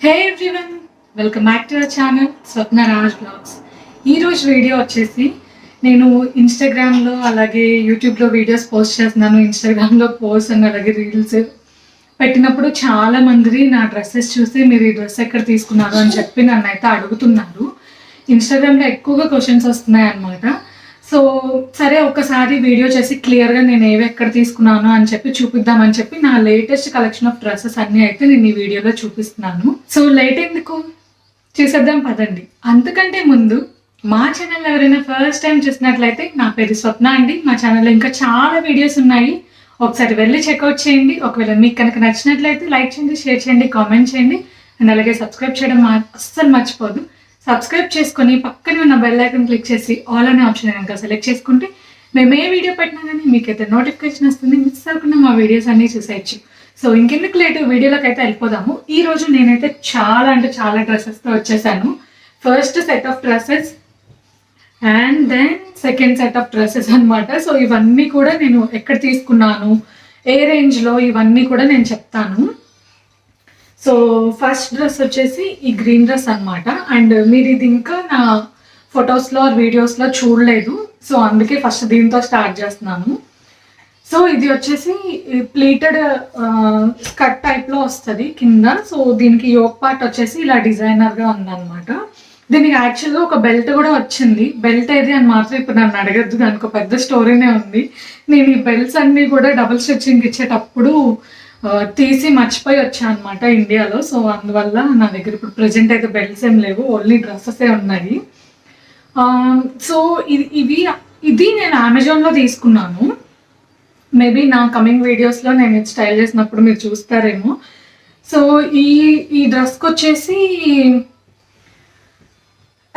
Hey everyone, welcome back to our channel Swapna Raj blogs. ఈరోజు video వచ్చేసి నేను ఇన్స్టాగ్రామ్లో అలాగే యూట్యూబ్లో వీడియోస్ పోస్ట్ చేస్తున్నాను. ఇన్స్టాగ్రామ్లో పోస్ట్ అండ్ అలాగే రీల్స్ పెట్టినప్పుడు చాలా మంది నా డ్రెస్సెస్ చూసి మీరు ఈ డ్రెస్ ఎక్కడ తీసుకున్నారు అని చెప్పి నన్ను అయితే అడుగుతున్నారు. ఇన్స్టాగ్రామ్లో ఎక్కువగా క్వశ్చన్స్ వస్తున్నాయి అన్నమాట. సో సరే ఒకసారి వీడియో చేసి క్లియర్గా నేను ఏవి ఎక్కడ తీసుకున్నాను అని చెప్పి చూపిద్దామని చెప్పి నా లేటెస్ట్ కలెక్షన్ ఆఫ్ డ్రెస్సెస్ అన్నీ అయితే నేను ఈ వీడియోలో చూపిస్తున్నాను. సో లేట్ ఎందుకు, చూసేద్దాం పదండి. అంతకంటే ముందు మా ఛానల్ ఎవరైనా ఫస్ట్ టైం చూసినట్లయితే నా పేరు స్వప్న అండి. మా ఛానల్లో ఇంకా చాలా వీడియోస్ ఉన్నాయి, ఒకసారి వెళ్ళి చెక్అవుట్ చేయండి. ఒకవేళ మీకు కనుక నచ్చినట్లయితే లైక్ చేయండి, షేర్ చేయండి, కామెంట్ చేయండి అండ్ అలాగే సబ్స్క్రైబ్ చేయడం అస్సలు మర్చిపోదు. సబ్స్క్రైబ్ చేసుకొని పక్కనే ఉన్న బెల్ ఐకాన్ క్లిక్ చేసి ఆల్ అనే ఆప్షన్ కనుక సెలెక్ట్ చేసుకుంటే మేము ఏ వీడియో పెట్టినా కానీ మీకైతే నోటిఫికేషన్ వస్తుంది. మిస్ అవ్వకుండా మా వీడియోస్ అన్నీ చూసేయచ్చు. సో ఇంకెందుకు లేటు, వీడియోలోకి అయితే వెళ్ళిపోదాము. ఈ రోజు నేనైతే చాలా డ్రెస్సెస్తో వచ్చేసాను. First set of dresses and then second set of dresses అనమాట. సో ఇవన్నీ కూడా నేను ఎక్కడ తీసుకున్నాను, ఏ రేంజ్లో, ఇవన్నీ కూడా నేను చెప్తాను. సో ఫస్ట్ డ్రెస్ వచ్చేసి ఈ గ్రీన్ డ్రెస్ అనమాట. అండ్ మీరు ఇది ఇంకా నా ఫొటోస్లో వీడియోస్లో చూడలేదు, సో అందుకే ఫస్ట్ దీంతో స్టార్ట్ చేస్తున్నాను. సో ఇది వచ్చేసి ప్లీటెడ్ స్కర్ట్ టైప్లో వస్తుంది కింద. సో దీనికి యోక్ పార్ట్ వచ్చేసి ఇలా డిజైనర్గా ఉందన్నమాట. దీనికి యాక్చువల్గా ఒక బెల్ట్ కూడా వచ్చింది. బెల్ట్ ఏది అని మాత్రం ఇప్పుడు నన్ను అడగద్దు, దానికి ఒక పెద్ద స్టోరీనే ఉంది. నేను ఈ బెల్ట్స్ అన్నీ కూడా డబుల్ స్టిచ్చింగ్ ఇచ్చేటప్పుడు తీసి మర్చిపోయి వచ్చాను అనమాట ఇండియాలో. సో అందువల్ల నా దగ్గర ఇప్పుడు ప్రజెంట్ అయితే బెల్ట్స్ ఏం లేవు, ఓన్లీ డ్రెస్సెసే ఉన్నాయి. సో ఇది నేను అమెజాన్లో తీసుకున్నాను. మేబీ నా కమింగ్ వీడియోస్లో నేను ఇది స్టైల్ చేసినప్పుడు మీరు చూస్తారేమో. సో ఈ డ్రెస్కి వచ్చేసి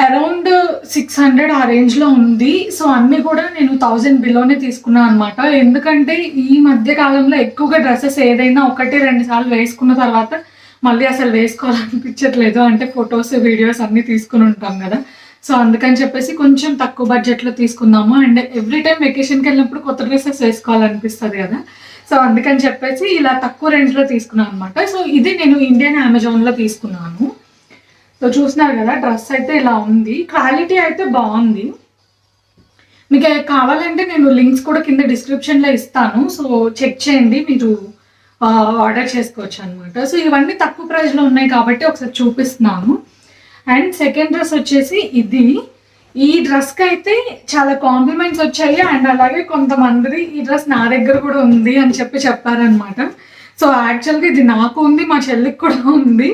అరౌండ్ 600 ఆ రేంజ్లో ఉంది. సో అన్నీ కూడా నేను 1000 బిలోనే తీసుకున్నాను అనమాట. ఎందుకంటే ఈ మధ్య కాలంలో ఎక్కువగా డ్రెస్సెస్ ఏదైనా 1-2 సార్లు వేసుకున్న తర్వాత మళ్ళీ అసలు వేసుకోవాలనిపించట్లేదు. అంటే ఫొటోస్ వీడియోస్ అన్నీ తీసుకుని ఉంటాం కదా. సో అందుకని చెప్పేసి కొంచెం తక్కువ బడ్జెట్లో తీసుకుందాము. అండ్ ఎవ్రీ టైం వెకేషన్కి వెళ్ళినప్పుడు కొత్త డ్రెస్సెస్ వేసుకోవాలనిపిస్తుంది కదా. సో అందుకని చెప్పేసి ఇలా తక్కువ రేంజ్లో తీసుకున్నాను అనమాట. సో ఇది నేను ఇండియన్ అమెజాన్లో తీసుకున్నాను. సో చూస్తున్నారు కదా, డ్రెస్ అయితే ఇలా ఉంది. క్వాలిటీ అయితే బాగుంది. మీకు కావాలంటే నేను లింక్స్ కూడా కింద డిస్క్రిప్షన్లో ఇస్తాను. సో చెక్ చేయండి, మీరు ఆర్డర్ చేసుకోవచ్చు అనమాట. సో ఇవన్నీ తక్కువ ప్రైస్లో ఉన్నాయి కాబట్టి ఒకసారి చూపిస్తున్నాను. అండ్ సెకండ్ డ్రెస్ వచ్చేసి ఇది. ఈ డ్రెస్కి అయితే చాలా కాంప్లిమెంట్స్ వచ్చాయి. అండ్ అలాగే కొంతమంది ఈ డ్రెస్ నా దగ్గర కూడా ఉంది అని చెప్పారనమాట. సో యాక్చువల్గా ఇది నాకు ఉంది, మా చెల్లికి కూడా ఉంది.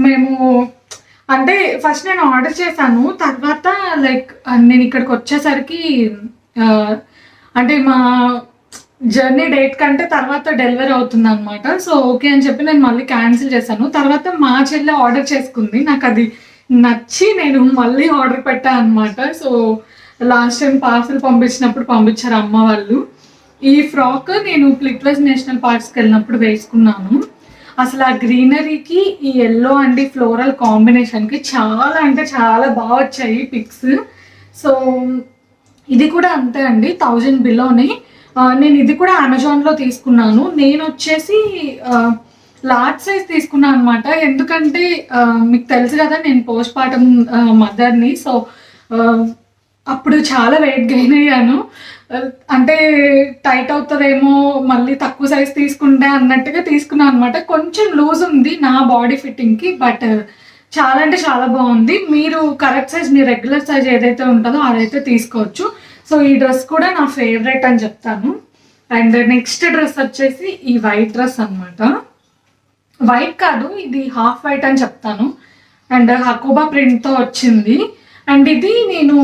మేము అంటే ఫస్ట్ నేను ఆర్డర్ చేశాను, తర్వాత లైక్ నేను ఇక్కడికి వచ్చేసరికి అంటే మా జర్నీ డేట్ కంటే తర్వాత డెలివరీ అవుతుంది అనమాట. సో ఓకే అని చెప్పి నేను మళ్ళీ క్యాన్సిల్ చేశాను. తర్వాత మా చెల్లి ఆర్డర్ చేసుకుంది, నాకు అది నచ్చి నేను మళ్ళీ ఆర్డర్ పెట్టాను అనమాట. సో లాస్ట్ టైం పార్సల్ పంపించినప్పుడు పంపించారు అమ్మ వాళ్ళు. ఈ ఫ్రాక్ నేను ప్లిట్వెస్ నేషనల్ పార్క్స్కి వెళ్ళినప్పుడు వేసుకున్నాను. అసలు ఆ గ్రీనరీకి ఈ ఎల్లో అండ్ ఫ్లోరల్ కాంబినేషన్కి చాలా బాగా వచ్చాయి పిక్స్. సో ఇది కూడా అంతే అండి, 1000 బిలోనే. నేను ఇది కూడా అమెజాన్లో తీసుకున్నాను. నేను వచ్చేసి లార్జ్ సైజ్ తీసుకున్నాను అనమాట. ఎందుకంటే మీకు తెలుసు కదా, నేను పోస్ట్ పార్టం మదర్ని. సో అప్పుడు చాలా వెయిట్ గెయిన్ అయ్యాను. అంటే టైట్ అవుతుందేమో మళ్ళీ తక్కువ సైజ్ తీసుకుంటే అన్నట్టుగా తీసుకున్నాను అనమాట. కొంచెం లూజ్ ఉంది నా బాడీ ఫిట్టింగ్కి, బట్ చాలా బాగుంది. మీరు కరెక్ట్ సైజ్, మీ రెగ్యులర్ సైజ్ ఏదైతే ఉంటుందో అదైతే తీసుకోవచ్చు. సో ఈ డ్రెస్ కూడా నా ఫేవరెట్ అని చెప్తాను. అండ్ నెక్స్ట్ డ్రెస్ వచ్చేసి ఈ వైట్ డ్రెస్ అనమాట. వైట్ కాదు, ఇది హాఫ్ వైట్ అని చెప్తాను. అండ్ హకోబా ప్రింట్తో వచ్చింది. అండ్ ఇది నేను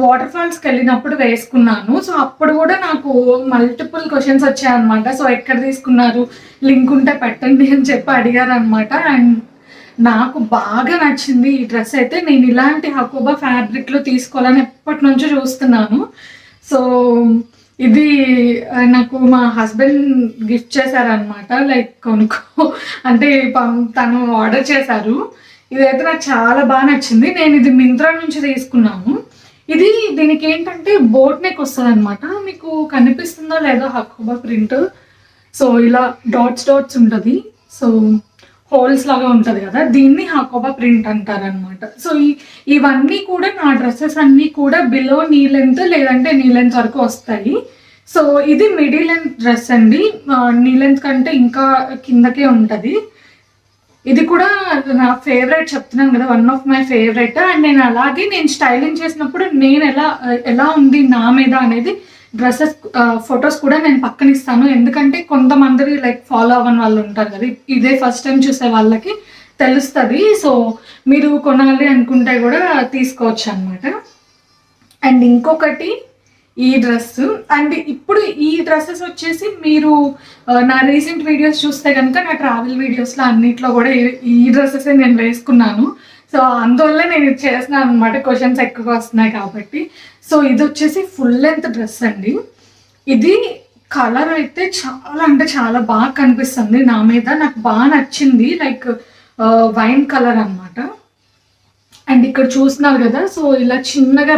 వాటర్ ఫాల్స్కి వెళ్ళినప్పుడు వేసుకున్నాను. సో అప్పుడు కూడా నాకు మల్టిపుల్ క్వశ్చన్స్ వచ్చాయన్నమాట. సో ఎక్కడ తీసుకున్నారు, లింక్ ఉంటే పెట్టండి అని చెప్పి అడిగారు అనమాట. అండ్ నాకు బాగా నచ్చింది ఈ డ్రెస్ అయితే. నేను ఇలాంటి హకోబా ఫ్యాబ్రిక్లో తీసుకోవాలని ఎప్పటి నుంచో చూస్తున్నాను. సో ఇది నాకు మా హస్బెండ్ గిఫ్ట్ చేశారనమాట, లైక్ కొనుక్కో అంటే తను ఆర్డర్ చేశారు. ఇదైతే నాకు చాలా బాగా నచ్చింది. నేను ఇది మింత్రా నుంచి తీసుకున్నాను. దీనికి ఏంటంటే బోట్ నెక్ వస్తుంది అనమాట. మీకు కనిపిస్తుందో లేదో హకోబా ప్రింట్. సో ఇలా డాట్స్ ఉంటుంది. సో హోల్స్ లాగా ఉంటుంది కదా, దీన్ని హాకోబా ప్రింట్ అంటారు అనమాట. సో ఇవన్నీ కూడా నా డ్రెస్సెస్ అన్నీ కూడా బిలో నీ లెంత్ లేదంటే నీ లెంత్ వరకు వస్తాయి. సో ఇది మిడిల్ లెంత్ డ్రెస్ అండి, నీ లెంత్ కంటే ఇంకా కిందకే ఉంటుంది. ఇది కూడా నా ఫేవరెట్, చెప్తున్నాను కదా, one of my favourite. And నేను అలాగే నేను స్టైలింగ్ చేసినప్పుడు నేను ఎలా ఉంది నా మీద అనేది డ్రెస్సెస్ ఫొటోస్ కూడా నేను పక్కన ఇస్తాను. ఎందుకంటే కొంతమంది లైక్ ఫాలో అవ్వని వాళ్ళు ఉంటారు కదా, ఇదే ఫస్ట్ టైం చూసే వాళ్ళకి తెలుస్తుంది. సో మీరు కొనాలి అనుకుంటే కూడా తీసుకోవచ్చు అనమాట. అండ్ ఇంకొకటి ఈ డ్రెస్. అండ్ ఇప్పుడు ఈ డ్రెస్సెస్ వచ్చేసి మీరు నా రీసెంట్ వీడియోస్ చూస్తే కనుక నా ట్రావెల్ వీడియోస్లో అన్నిట్లో కూడా ఈ డ్రెస్సెస్ నేను వేసుకున్నాను. సో అందువల్ల నేను ఇది చేస్తున్నాను అనమాట, క్వశ్చన్స్ ఎక్కువగా వస్తున్నాయి కాబట్టి. సో ఇది వచ్చేసి ఫుల్ లెంత్ డ్రెస్ అండి. ఇది కలర్ అయితే చాలా అంటే చాలా బాగా కనిపిస్తుంది నా మీద, నాకు బాగా నచ్చింది. లైక్ వైన్ కలర్ అనమాట. అండ్ ఇక్కడ చూస్తున్నారు కదా, సో ఇలా చిన్నగా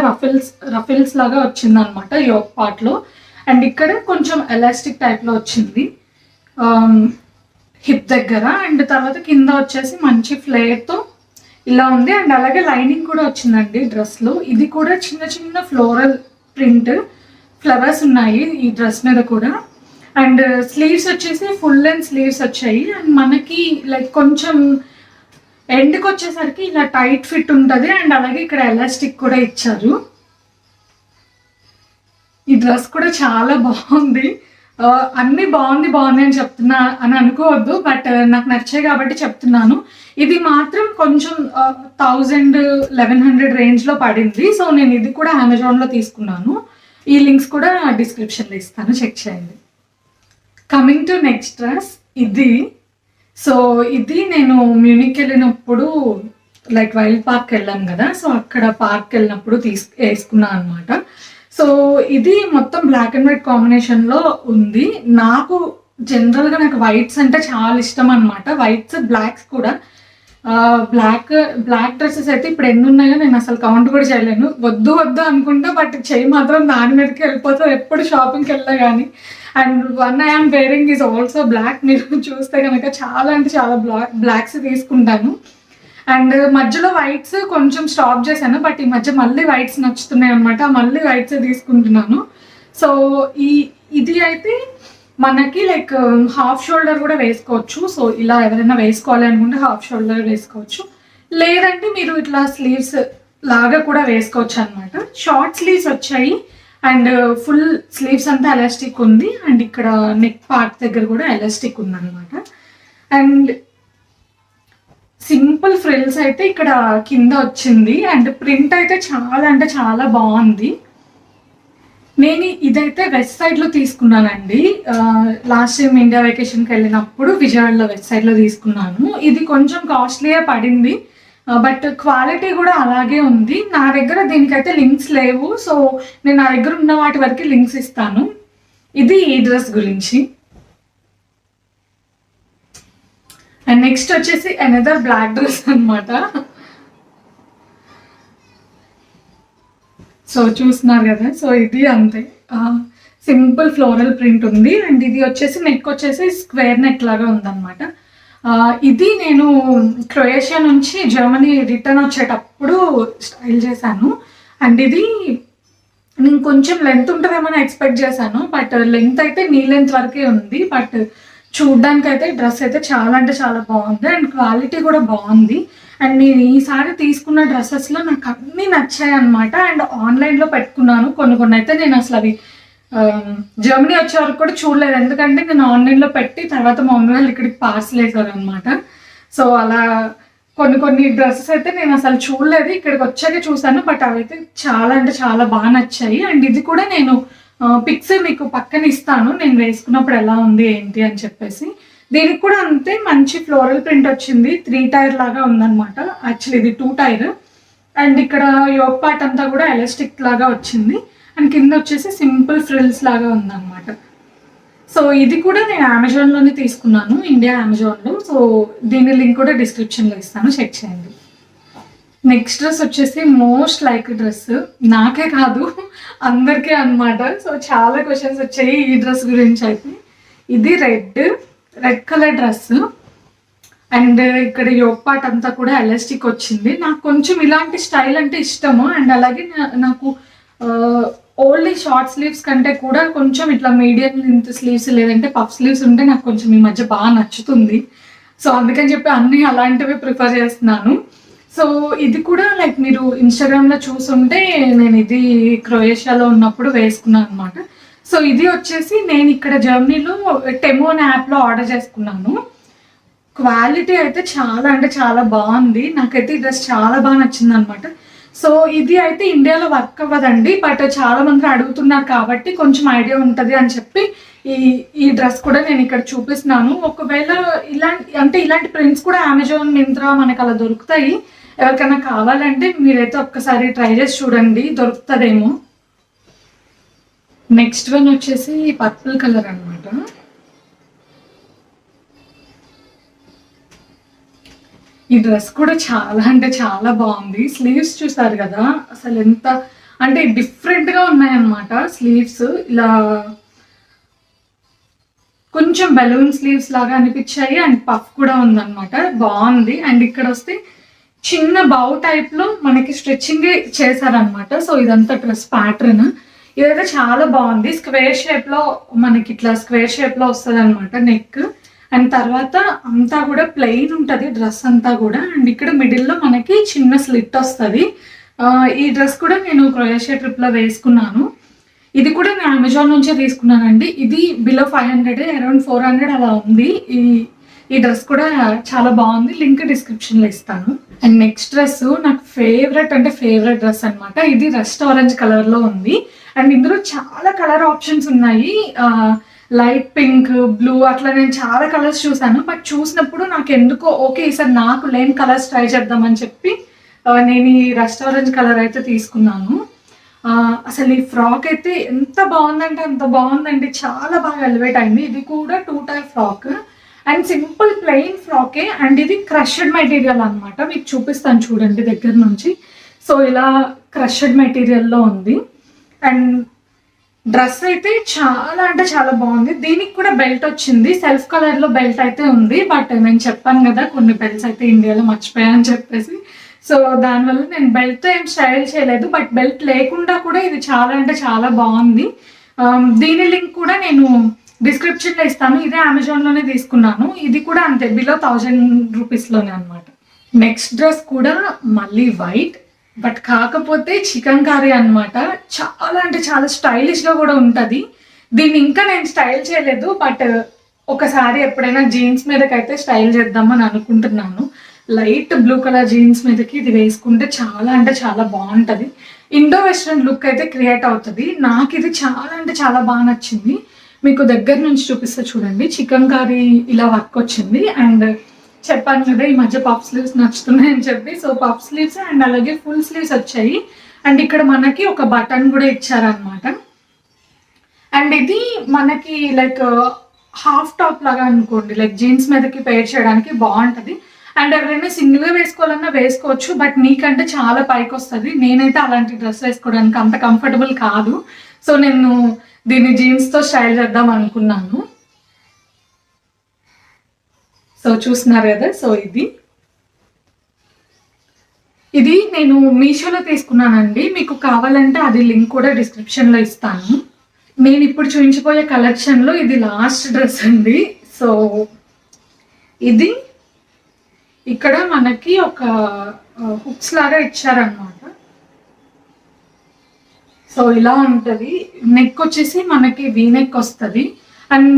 రఫిల్స్ లాగా వచ్చింది అనమాట యోక్ పార్ట్లో. అండ్ ఇక్కడ కొంచెం ఎలాస్టిక్ టైప్లో వచ్చింది హిప్ దగ్గర. అండ్ తర్వాత కింద వచ్చేసి మంచి ఫ్లేర్తో ఇలా ఉంది. అండ్ అలాగే లైనింగ్ కూడా వచ్చిందండి డ్రెస్లో. ఇది కూడా చిన్న చిన్న ఫ్లోరల్ ప్రింట్ ఫ్లవర్స్ ఉన్నాయి ఈ డ్రెస్ మీద కూడా. అండ్ స్లీవ్స్ వచ్చేసి ఫుల్ లెంత్ స్లీవ్స్ వచ్చాయి. అండ్ మనకి లైక్ కొంచెం ఎండ్కి వచ్చేసరికి ఇలా టైట్ ఫిట్ ఉంటుంది. అండ్ అలాగే ఇక్కడ ఎలాస్టిక్ కూడా ఇచ్చారు. ఈ డ్రెస్ కూడా చాలా బాగుంది. అన్నీ బాగుంది అని చెప్తున్నా అని అనుకోవద్దు, బట్ నాకు నచ్చాయి కాబట్టి చెప్తున్నాను. ఇది మాత్రం కొంచెం 1000-1100 రేంజ్లో పడింది. సో నేను ఇది కూడా అమెజాన్లో తీసుకున్నాను. ఈ లింక్స్ కూడా డిస్క్రిప్షన్లో ఇస్తాను, చెక్ చేయండి. కమింగ్ టు నెక్స్ట్ డ్రెస్ ఇది. సో ఇది నేను మ్యూనిక్ వెళ్ళినప్పుడు లైక్ వైల్డ్ పార్క్ వెళ్ళాను కదా, సో అక్కడ పార్క్ వెళ్ళినప్పుడు వేసుకున్నాను అనమాట. సో ఇది మొత్తం బ్లాక్ అండ్ వైట్ కాంబినేషన్లో ఉంది. నాకు జనరల్గా నాకు వైట్స్ అంటే చాలా ఇష్టం అనమాట, వైట్స్ బ్లాక్స్ కూడా. బ్లాక్ డ్రెస్సెస్ అయితే ఇప్పుడు ఎన్ని ఉన్నాయో నేను అసలు కౌంట్ కూడా చేయలేను. వద్దు అనుకుంటా, బట్ చెయ్యి మాత్రం దాని మీదకి వెళ్ళిపోతాం ఎప్పుడు షాపింగ్కి వెళ్ళా కానీ. And one I am wearing is also black. మీరు చూస్తే కనుక చాలా అంటే చాలా బ్లాక్స్ తీసుకుంటాను. అండ్ మధ్యలో వైట్స్ కొంచెం స్టాప్ చేశాను, బట్ ఈ మధ్య మళ్ళీ వైట్స్ నచ్చుతున్నాయి అనమాట, మళ్ళీ వైట్స్ తీసుకుంటున్నాను. సో ఇది అయితే మనకి లైక్ హాఫ్ షోల్డర్ కూడా వేసుకోవచ్చు. సో ఇలా ఎవరైనా వేసుకోవాలి అనుకుంటే హాఫ్ షోల్డర్ వేసుకోవచ్చు, లేదంటే మీరు ఇట్లా స్లీవ్స్ లాగా కూడా వేసుకోవచ్చు అనమాట. షార్ట్ స్లీవ్స్ వచ్చాయి అండ్ ఫుల్ స్లీవ్స్ అంతా ఎలాస్టిక్ ఉంది. అండ్ ఇక్కడ నెక్ పార్ట్ దగ్గర కూడా ఎలాస్టిక్ ఉంది అనమాట. అండ్ సింపుల్ ఫ్రిల్స్ అయితే ఇక్కడ కింద వచ్చింది. అండ్ ప్రింట్ అయితే చాలా అంటే చాలా బాగుంది. నేను ఇదైతే వెస్ట్ సైడ్లో తీసుకున్నానండి. లాస్ట్ టైం ఇండియా వెకేషన్కి వెళ్ళినప్పుడు విజయవాడలో వెస్ట్ సైడ్లో తీసుకున్నాను. ఇది కొంచెం కాస్ట్లీగా పడింది, బట్ క్వాలిటీ కూడా అలాగే ఉంది. నా దగ్గర దీనికైతే లింక్స్ లేవు, సో నేను నా దగ్గర ఉన్న వాటి వరకు లింక్స్ ఇస్తాను. ఇది ఈ డ్రెస్ గురించి. అండ్ నెక్స్ట్ వచ్చేసి అనదర్ బ్లాక్ డ్రెస్ అనమాట. సో చూస్తున్నారు కదా, సో ఇది అంతే సింపుల్ ఫ్లోరల్ ప్రింట్ ఉంది. అండ్ ఇది వచ్చేసి నెక్ వచ్చేసి స్క్వేర్ నెక్ లాగా ఉందన్నమాట. ఇది నేను క్రొయేషియా నుంచి జర్మనీ రిటర్న్ వచ్చేటప్పుడు స్టైల్ చేశాను. అండ్ ఇది నేను కొంచెం లెంత్ ఉంటుందేమో ఎక్స్పెక్ట్ చేశాను, బట్ లెంత్ అయితే నీ లెంత్ వరకే ఉంది. బట్ చూడ్డానికి అయితే డ్రెస్ అయితే చాలా అంటే చాలా బాగుంది. అండ్ క్వాలిటీ కూడా బాగుంది. అండ్ నేను ఈసారి తీసుకున్న డ్రెస్సెస్లో నాకు అన్నీ నచ్చాయి అనమాట. అండ్ ఆన్లైన్లో పెట్టుకున్నాను కొన్ని అయితే నేను అసలు అవి జర్మనీ వచ్చే వరకు కూడా చూడలేదు, ఎందుకంటే నేను ఆన్లైన్లో పెట్టి తర్వాత మా మమ్మీ వాళ్ళు ఇక్కడికి పార్సల్ వేసారు అనమాట. సో అలా కొన్ని డ్రెస్సెస్ అయితే నేను అసలు చూడలేదు, ఇక్కడికి వచ్చాక చూసాను. బట్ అవైతే చాలా అంటే చాలా బాగా నచ్చాయి. అండ్ ఇది కూడా నేను పిక్స్ మీకు పక్కన ఇస్తాను, నేను వేసుకున్నప్పుడు ఎలా ఉంది ఏంటి అని చెప్పేసి. దీనికి కూడా అంతే మంచి ఫ్లోరల్ ప్రింట్ వచ్చింది, 3 టైర్ లాగా ఉందన్నమాట. యాక్చువల్లీ ఇది 2 టైర్. అండ్ ఇక్కడ యోక్ పార్ట్ అంతా కూడా ఎలాస్టిక్ లాగా వచ్చింది. అండ్ కింద వచ్చేసి సింపుల్ ఫ్రిల్స్ లాగా ఉందన్నమాట. సో ఇది కూడా నేను అమెజాన్లోనే తీసుకున్నాను, ఇండియా అమెజాన్లో. సో దీని లింక్ కూడా డిస్క్రిప్షన్లో ఇస్తాను, చెక్ చేయండి. నెక్స్ట్ డ్రెస్ వచ్చేసి మోస్ట్ లైక్ డ్రెస్, నాకే కాదు అందరికీ అనమాట. సో చాలా క్వశ్చన్స్ వచ్చాయి ఈ డ్రెస్ గురించి అయితే. ఇది రెడ్ కలర్ డ్రెస్. అండ్ ఇక్కడ యోగ్ పార్ట్ అంతా కూడా ఎలాస్టిక్ వచ్చింది. నాకు కొంచెం ఇలాంటి స్టైల్ అంటే ఇష్టము. అండ్ అలాగే నాకు ఓన్లీ షార్ట్ స్లీవ్స్ కంటే కూడా కొంచెం ఇట్లా మీడియం లెంత్ స్లీవ్స్ లేదంటే పఫ్ స్లీవ్స్ ఉంటే నాకు కొంచెం ఈ మధ్య బాగా నచ్చుతుంది. సో అందుకని చెప్పి అన్నీ అలాంటివి ప్రిఫర్ చేస్తున్నాను. సో ఇది కూడా లైక్ మీరు ఇన్స్టాగ్రామ్లో చూసుంటే నేను ఇది క్రొయేషియాలో ఉన్నప్పుడు వేసుకున్నాను అనమాట. సో ఇది వచ్చేసి నేను ఇక్కడ జర్మనీలో టెమో అనే యాప్లో ఆర్డర్ చేసుకున్నాను. క్వాలిటీ అయితే చాలా అంటే చాలా బాగుంది. నాకైతే ఈ డ్రెస్ చాలా బాగా నచ్చింది అనమాట. సో ఇది అయితే ఇండియాలో వర్క్ అవ్వదండి, బట్ చాలా మంది అడుగుతున్నారు కాబట్టి కొంచెం ఐడియా ఉంటుంది అని చెప్పి ఈ డ్రెస్ కూడా నేను ఇక్కడ చూపిస్తున్నాను. ఒకవేళ ఇలాంటి ప్రింట్స్ కూడా అమెజాన్, మింత్రా మనకు అలా దొరుకుతాయి. ఎవరికైనా కావాలంటే మీరైతే ఒక్కసారి ట్రై చేసి చూడండి, దొరుకుతుందేమో. నెక్స్ట్ వన్ వచ్చేసి పర్పుల్ కలర్ అనమాట. ఈ డ్రెస్ కూడా చాలా అంటే చాలా బాగుంది. స్లీవ్స్ చూసారు కదా, అసలు ఎంత అంటే డిఫరెంట్గా ఉన్నాయన్నమాట. స్లీవ్స్ ఇలా కొంచెం బెలూన్ స్లీవ్స్ లాగా అనిపించాయి అండ్ పఫ్ కూడా ఉందన్నమాట, బాగుంది. అండ్ ఇక్కడ వస్తే చిన్న బౌ టైప్లో మనకి స్ట్రెచ్చింగ్ చేశారనమాట. సో ఇదంతా డ్రెస్ ప్యాటర్న్ ఇదైతే చాలా బాగుంది. స్క్వేర్ షేప్లో మనకి ఇట్లా స్క్వేర్ షేప్లో వస్తుంది అనమాట నెక్. అండ్ తర్వాత అంతా కూడా ప్లెయిన్ ఉంటుంది డ్రెస్ అంతా కూడా. అండ్ ఇక్కడ మిడిల్లో మనకి చిన్న స్లిట్ వస్తుంది. ఈ డ్రెస్ కూడా నేను క్రొయేషియా ట్రిప్లో వేసుకున్నాను. ఇది కూడా నేను అమెజాన్ నుంచే తీసుకున్నానండి. ఇది బిలో 500, అరౌండ్ 400 అలా ఉంది. ఈ డ్రెస్ కూడా చాలా బాగుంది, లింక్ డిస్క్రిప్షన్లో ఇస్తాను. అండ్ నెక్స్ట్ డ్రెస్ నాకు ఫేవరెట్ డ్రెస్ అనమాట. ఇది రస్ట్ ఆరెంజ్ కలర్లో ఉంది. అండ్ ఇందులో చాలా కలర్ ఆప్షన్స్ ఉన్నాయి. లైట్ పింక్, బ్లూ అట్లా నేను చాలా కలర్స్ చూసాను. బట్ చూసినప్పుడు నాకు ఎందుకో ఓకే ఈసారి నాకు లేని కలర్స్ ట్రై చేద్దామని చెప్పి నేను ఈ రస్ట్ ఆరెంజ్ కలర్ అయితే తీసుకున్నాను. అసలు ఈ ఫ్రాక్ అయితే ఎంత బాగుందంటే అంత బాగుందండి, చాలా బాగా ఎలివేట్ అయింది. ఇది కూడా 2 type frock and simple plain ఫ్రాకే. అండ్ ఇది క్రష్డ్ మెటీరియల్ అనమాట, మీకు చూపిస్తాను చూడండి దగ్గర నుంచి. సో ఇలా క్రష్డ్ మెటీరియల్లో ఉంది. అండ్ డ్రెస్ అయితే చాలా అంటే చాలా బాగుంది. దీనికి కూడా బెల్ట్ వచ్చింది, సెల్ఫ్ కలర్లో బెల్ట్ అయితే ఉంది. బట్ నేను చెప్పాను కదా కొన్ని బెల్ట్స్ అయితే ఇండియాలో మర్చిపోయాను చెప్పేసి, సో దానివల్ల నేను బెల్ట్తో ఏం స్టైల్ చేయలేదు. బట్ బెల్ట్ లేకుండా కూడా ఇది చాలా అంటే చాలా బాగుంది. దీని లింక్ కూడా నేను డిస్క్రిప్షన్లో ఇస్తాను. ఇదే అమెజాన్లోనే తీసుకున్నాను. ఇది కూడా అంతే, బిలో 1000 రూపీస్లోనే అనమాట. నెక్స్ట్ డ్రెస్ కూడా మళ్ళీ వైట్, బట్ కాకపోతే చికెన్ కర్రీ అనమాట. చాలా అంటే చాలా స్టైలిష్గా కూడా ఉంటుంది. దీన్ని ఇంకా నేను స్టైల్ చేయలేదు, బట్ ఒకసారి ఎప్పుడైనా జీన్స్ మీదకైతే స్టైల్ చేద్దామని అనుకుంటున్నాను. లైట్ బ్లూ కలర్ జీన్స్ మీదకి ఇది వేసుకుంటే చాలా అంటే చాలా బాగుంటుంది. ఇండో వెస్ట్రన్ లుక్ అయితే క్రియేట్ అవుతుంది. నాకు ఇది చాలా అంటే చాలా బాగా నచ్చింది. మీకు దగ్గర నుంచి చూపిస్తే చూడండి. చికెన్ కర్రీ ఇలా వర్క్ వచ్చింది. అండ్ చెప్పాను కదా ఈ మధ్య పఫ్ స్లీవ్స్ నచ్చుతున్నాయని చెప్పి, సో పఫ్ స్లీవ్స్ అండ్ అలాగే ఫుల్ స్లీవ్స్ వచ్చాయి. అండ్ ఇక్కడ మనకి ఒక బటన్ కూడా ఇచ్చారనమాట. అండ్ ఇది మనకి లైక్ హాఫ్ టాప్ లాగా అనుకోండి, లైక్ జీన్స్ మీదకి పేర్ చేయడానికి బాగుంటుంది. అండ్ ఎవరైనా సింగిల్గా వేసుకోవాలన్నా వేసుకోవచ్చు, బట్ నీకంటే చాలా పైకి వస్తుంది. నేనైతే అలాంటి డ్రెస్ వేసుకోవడానికి అంత కంఫర్టబుల్ కాదు. సో నేను దీన్ని జీన్స్తో స్టైల్ చేద్దాం అనుకున్నాను. సో చూస్తున్నారు కదా, సో ఇది నేను మీషోలో తీసుకున్నానండి. మీకు కావాలంటే అది లింక్ కూడా డిస్క్రిప్షన్లో ఇస్తాను. నేను ఇప్పుడు చూపించబోయే కలెక్షన్లో ఇది లాస్ట్ డ్రెస్ అండి. సో ఇది ఇక్కడ మనకి ఒక హుక్స్ లాగా ఇచ్చారనమాట. సో ఇలా ఉంటుంది. నెక్ వచ్చేసి మనకి వీ నెక్ వస్తుంది. అండ్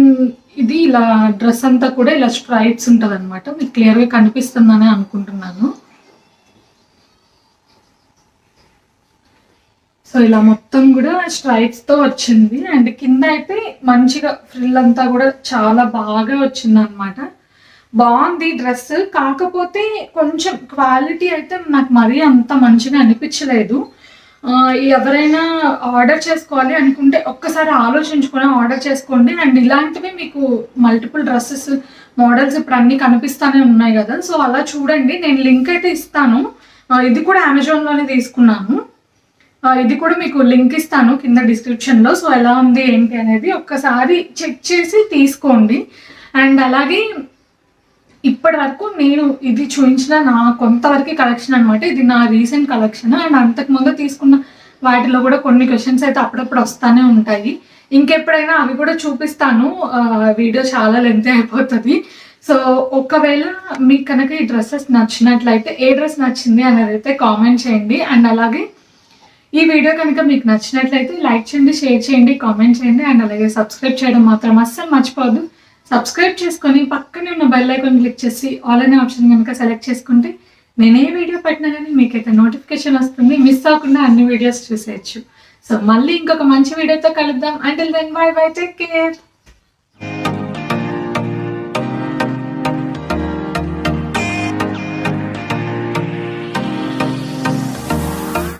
ఇది ఇలా డ్రెస్ అంతా కూడా ఇలా స్ట్రైప్స్ ఉంటుంది అనమాట. మీకు క్లియర్గా కనిపిస్తుందని అనుకుంటున్నాను. సో ఇలా మొత్తం కూడా స్ట్రైప్స్తో వచ్చింది. అండ్ కింద అయితే మంచిగా ఫ్రిల్ అంతా కూడా చాలా బాగా వచ్చింది అనమాట. బాగుంది డ్రెస్. కాకపోతే కొంచెం క్వాలిటీ అయితే నాకు మరీ అంత మంచిగా అనిపించలేదు. ఎవరైనా ఆర్డర్ చేసుకోవాలి అనుకుంటే ఒక్కసారి ఆలోచించుకొని ఆర్డర్ చేసుకోండి. అండ్ ఇలాంటివి మీకు మల్టిపుల్ డ్రెస్సెస్ మోడల్స్ ఇప్పుడు అన్నీ కనిపిస్తూనే ఉన్నాయి కదా, సో అలా చూడండి. నేను లింక్ అయితే ఇస్తాను. ఇది కూడా అమెజాన్లోనే తీసుకున్నాను. ఇది కూడా మీకు లింక్ ఇస్తాను కింద డిస్క్రిప్షన్లో. సో ఎలా ఉంది ఏంటి అనేది ఒక్కసారి చెక్ చేసి తీసుకోండి. అండ్ అలాగే ఇప్పటి వరకు నేను ఇది చూపించిన నా కొంతవరకు కలెక్షన్ అనమాట. ఇది నా రీసెంట్ కలెక్షన్. అండ్ అంతకు ముందు తీసుకున్న వాటిలో కూడా కొన్ని క్వశ్చన్స్ అయితే అప్పుడప్పుడు వస్తానే ఉంటాయి. ఇంకెప్పుడైనా అవి కూడా చూపిస్తాను. వీడియో చాలా లెంత్ అయిపోతుంది. సో ఒకవేళ మీకు కనుక ఈ డ్రెస్సెస్ నచ్చినట్లయితే ఏ డ్రెస్ నచ్చింది అనేది అయితే కామెంట్ చేయండి. అండ్ అలాగే ఈ వీడియో కనుక మీకు నచ్చినట్లయితే లైక్ చేయండి, షేర్ చేయండి, కామెంట్ చేయండి. అండ్ అలాగే సబ్స్క్రైబ్ చేయడం మాత్రం అస్సలు మర్చిపోవద్దు. సబ్స్క్రైబ్ చేసుకొని పక్కనే ఉన్న బెల్ ఐకాన్ క్లిక్ చేసి ఆల్ అనే ఆప్షన్ కనుక సెలెక్ట్ చేసుకుంటే నేను ఏ వీడియో పెట్టినా కానీ మీకైతే నోటిఫికేషన్ వస్తుంది. మిస్ అవ్వకుండా అన్ని వీడియోస్ చూసేయచ్చు. సో మళ్ళీ ఇంకొక మంచి వీడియోతో కలుద్దాం. Until then bye bye, take care.